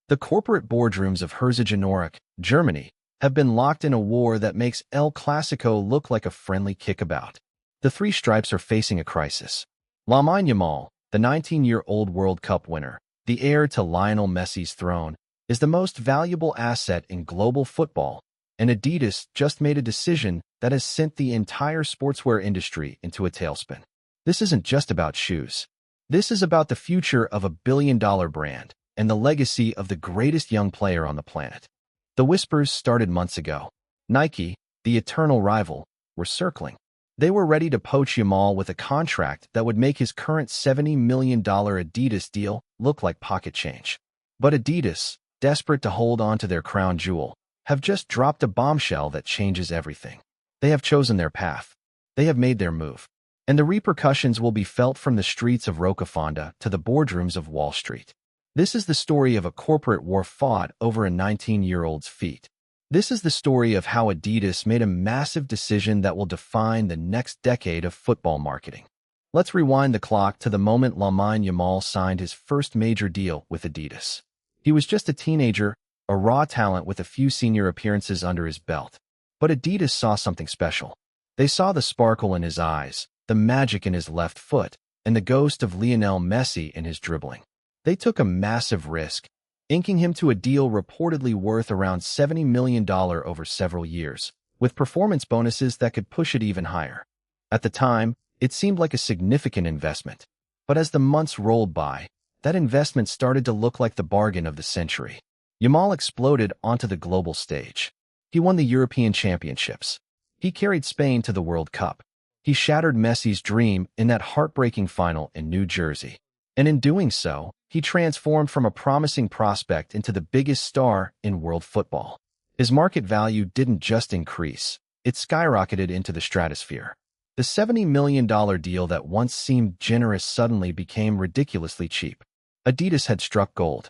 The corporate boardrooms of Herzogenaurach, Germany, have been locked in a war that makes El Clasico look like a friendly kickabout. The three stripes are facing a crisis. Lamine Yamal, the 19-year-old World Cup winner, the heir to Lionel Messi's throne, is the most valuable asset in global football, and Adidas just made a decision that has sent the entire sportswear industry into a tailspin. This isn't just about shoes. This is about the future of a billion-dollar brand and the legacy of the greatest young player on the planet. The whispers started months ago. Nike, the eternal rival, were circling. They were ready to poach Yamal with a contract that would make his current $70 million Adidas deal look like pocket change. But Adidas, desperate to hold on to their crown jewel, have just dropped a bombshell that changes everything. They have chosen their path. They have made their move. And the repercussions will be felt from the streets of Rocafanda to the boardrooms of Wall Street. This is the story of a corporate war fought over a 19-year-old's feet. This is the story of how Adidas made a massive decision that will define the next decade of football marketing. Let's rewind the clock to the moment Lamine Yamal signed his first major deal with Adidas. He was just a teenager, a raw talent with a few senior appearances under his belt. But Adidas saw something special. They saw the sparkle in his eyes, the magic in his left foot, and the ghost of Lionel Messi in his dribbling. They took a massive risk, inking him to a deal reportedly worth around $70 million over several years, with performance bonuses that could push it even higher. At the time, it seemed like a significant investment. But as the months rolled by, that investment started to look like the bargain of the century. Yamal exploded onto the global stage. He won the European Championships. He carried Spain to the World Cup. He shattered Messi's dream in that heartbreaking final in New Jersey. And in doing so, he transformed from a promising prospect into the biggest star in world football. His market value didn't just increase, it skyrocketed into the stratosphere. The $70 million deal that once seemed generous suddenly became ridiculously cheap. Adidas had struck gold.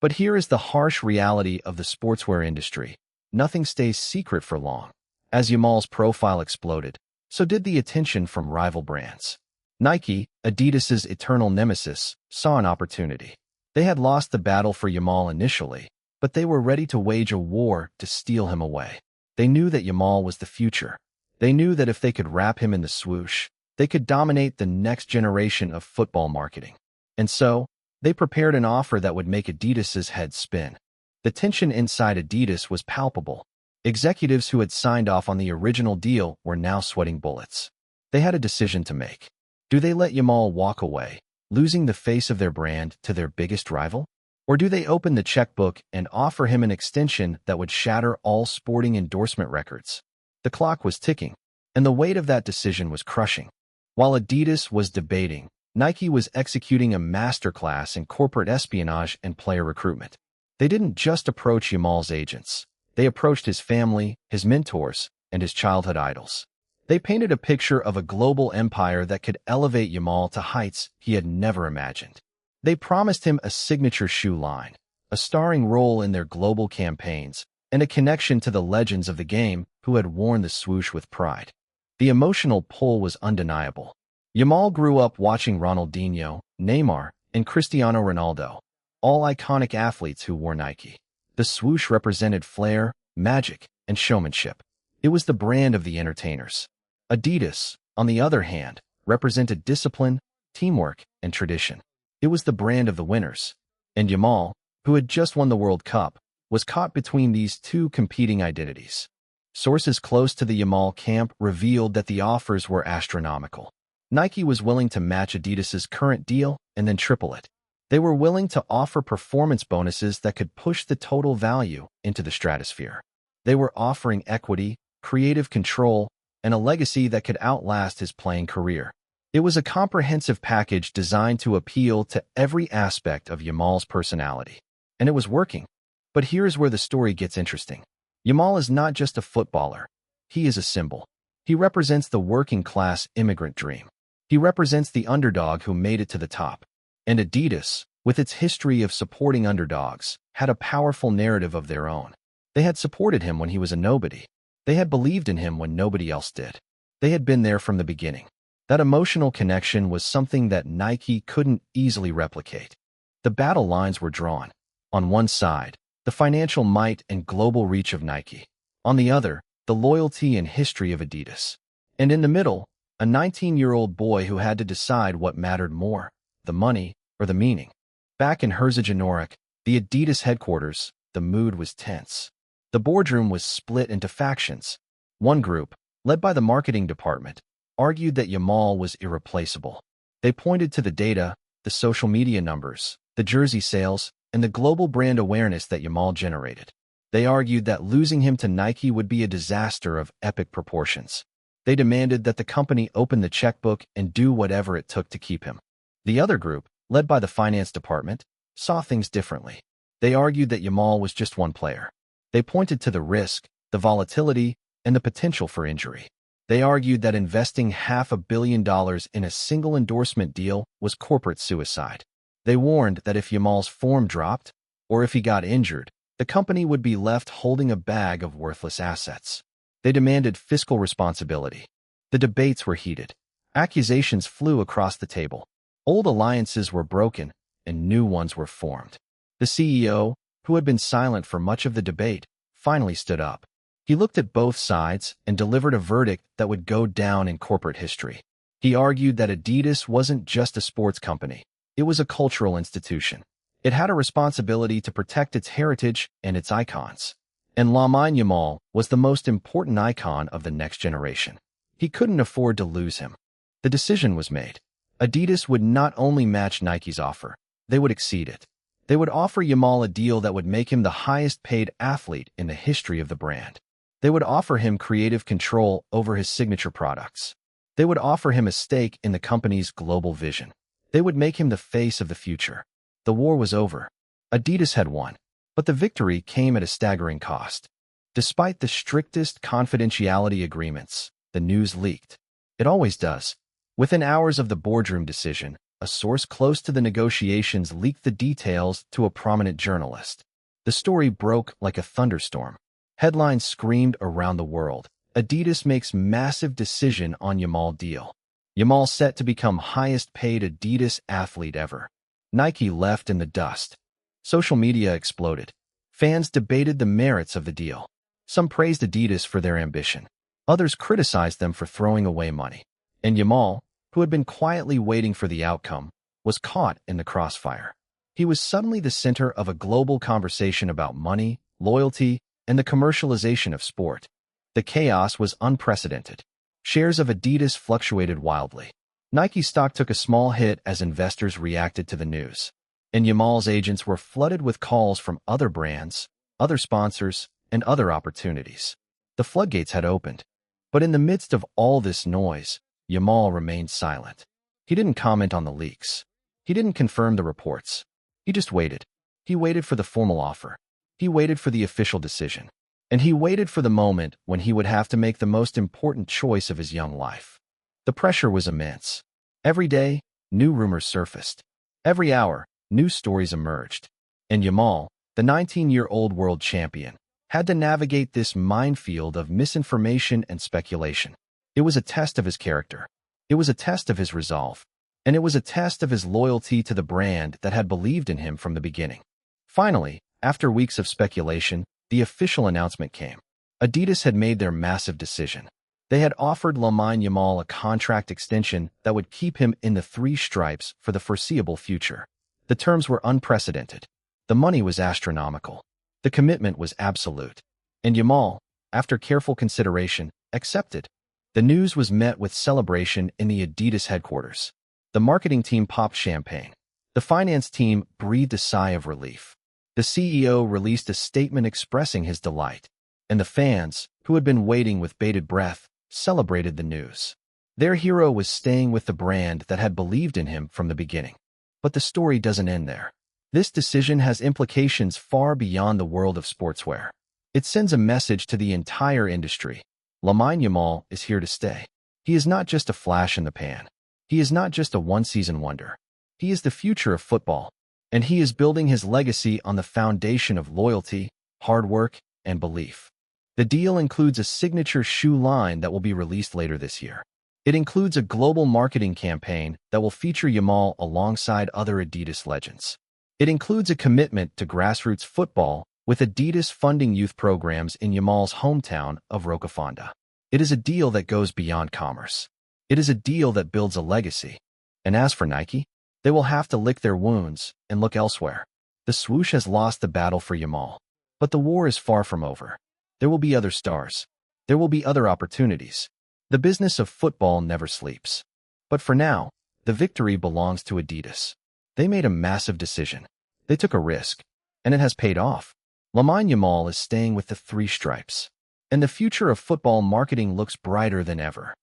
But here is the harsh reality of the sportswear industry. Nothing stays secret for long. As Yamal's profile exploded, so did the attention from rival brands. Nike, Adidas's eternal nemesis, saw an opportunity. They had lost the battle for Yamal initially, but they were ready to wage a war to steal him away. They knew that Yamal was the future. They knew that if they could wrap him in the swoosh, they could dominate the next generation of football marketing. And so, they prepared an offer that would make Adidas's head spin. The tension inside Adidas was palpable. Executives who had signed off on the original deal were now sweating bullets. They had a decision to make. Do they let Yamal walk away, losing the face of their brand to their biggest rival? Or do they open the checkbook and offer him an extension that would shatter all sporting endorsement records? The clock was ticking, and the weight of that decision was crushing. While Adidas was debating, Nike was executing a masterclass in corporate espionage and player recruitment. They didn't just approach Yamal's agents. They approached his family, his mentors, and his childhood idols. They painted a picture of a global empire that could elevate Yamal to heights he had never imagined. They promised him a signature shoe line, a starring role in their global campaigns, and a connection to the legends of the game who had worn the swoosh with pride. The emotional pull was undeniable. Yamal grew up watching Ronaldinho, Neymar, and Cristiano Ronaldo, all iconic athletes who wore Nike. The swoosh represented flair, magic, and showmanship. It was the brand of the entertainers. Adidas, on the other hand, represented discipline, teamwork, and tradition. It was the brand of the winners. And Yamal, who had just won the World Cup, was caught between these two competing identities. Sources close to the Yamal camp revealed that the offers were astronomical. Nike was willing to match Adidas's current deal and then triple it. They were willing to offer performance bonuses that could push the total value into the stratosphere. They were offering equity, creative control, and a legacy that could outlast his playing career. It was a comprehensive package designed to appeal to every aspect of Yamal's personality. And it was working. But here's where the story gets interesting. Yamal is not just a footballer. He is a symbol. He represents the working-class immigrant dream. He represents the underdog who made it to the top. And Adidas, with its history of supporting underdogs, had a powerful narrative of their own. They had supported him when he was a nobody. They had believed in him when nobody else did. They had been there from the beginning. That emotional connection was something that Nike couldn't easily replicate. The battle lines were drawn. On one side, the financial might and global reach of Nike. On the other, the loyalty and history of Adidas. And in the middle, a 19-year-old boy who had to decide what mattered more, the money or the meaning. Back in Herzogenaurach, the Adidas headquarters, the mood was tense. The boardroom was split into factions. One group, led by the marketing department, argued that Yamal was irreplaceable. They pointed to the data, the social media numbers, the jersey sales, and the global brand awareness that Yamal generated. They argued that losing him to Nike would be a disaster of epic proportions. They demanded that the company open the checkbook and do whatever it took to keep him. The other group, led by the finance department, saw things differently. They argued that Yamal was just one player. They pointed to the risk, the volatility, and the potential for injury. They argued that investing $500 million in a single endorsement deal was corporate suicide. They warned that if Yamal's form dropped, or if he got injured, the company would be left holding a bag of worthless assets. They demanded fiscal responsibility. The debates were heated. Accusations flew across the table. Old alliances were broken, and new ones were formed. The CEO, who had been silent for much of the debate, finally stood up. He looked at both sides and delivered a verdict that would go down in corporate history. He argued that Adidas wasn't just a sports company. It was a cultural institution. It had a responsibility to protect its heritage and its icons. And Lamine Yamal was the most important icon of the next generation. He couldn't afford to lose him. The decision was made. Adidas would not only match Nike's offer, they would exceed it. They would offer Yamal a deal that would make him the highest-paid athlete in the history of the brand. They would offer him creative control over his signature products. They would offer him a stake in the company's global vision. They would make him the face of the future. The war was over. Adidas had won. But the victory came at a staggering cost. Despite the strictest confidentiality agreements, the news leaked. It always does. Within hours of the boardroom decision, a source close to the negotiations leaked the details to a prominent journalist. The story broke like a thunderstorm. Headlines screamed around the world. Adidas makes massive decision on Yamal deal. Yamal set to become highest paid Adidas athlete ever. Nike left in the dust. Social media exploded. Fans debated the merits of the deal. Some praised Adidas for their ambition. Others criticized them for throwing away money. And Yamal, who had been quietly waiting for the outcome, was caught in the crossfire. He was suddenly the center of a global conversation about money, loyalty, and the commercialization of sport. The chaos was unprecedented. Shares of Adidas fluctuated wildly. Nike stock took a small hit as investors reacted to the news. And Yamal's agents were flooded with calls from other brands, other sponsors, and other opportunities. The floodgates had opened. But in the midst of all this noise, Yamal remained silent. He didn't comment on the leaks. He didn't confirm the reports. He just waited. He waited for the formal offer. He waited for the official decision. And he waited for the moment when he would have to make the most important choice of his young life. The pressure was immense. Every day, new rumors surfaced. Every hour, new stories emerged. And Yamal, the 19-year-old world champion, had to navigate this minefield of misinformation and speculation. It was a test of his character. It was a test of his resolve. And it was a test of his loyalty to the brand that had believed in him from the beginning. Finally, after weeks of speculation, the official announcement came. Adidas had made their massive decision. They had offered Lamine Yamal a contract extension that would keep him in the three stripes for the foreseeable future. The terms were unprecedented. The money was astronomical. The commitment was absolute. And Yamal, after careful consideration, accepted. The news was met with celebration in the Adidas headquarters. The marketing team popped champagne. The finance team breathed a sigh of relief. The CEO released a statement expressing his delight. And the fans, who had been waiting with bated breath, celebrated the news. Their hero was staying with the brand that had believed in him from the beginning. But the story doesn't end there. This decision has implications far beyond the world of sportswear. It sends a message to the entire industry. Lamine Yamal is here to stay. He is not just a flash in the pan. He is not just a one-season wonder. He is the future of football. And he is building his legacy on the foundation of loyalty, hard work, and belief. The deal includes a signature shoe line that will be released later this year. It includes a global marketing campaign that will feature Yamal alongside other Adidas legends. It includes a commitment to grassroots football with Adidas funding youth programs in Yamal's hometown of Rocafonda. It is a deal that goes beyond commerce. It is a deal that builds a legacy. And as for Nike, they will have to lick their wounds and look elsewhere. The swoosh has lost the battle for Yamal, but the war is far from over. There will be other stars. There will be other opportunities. The business of football never sleeps. But for now, the victory belongs to Adidas. They made a massive decision. They took a risk, and it has paid off. Lamine Yamal is staying with the three stripes, and the future of football marketing looks brighter than ever.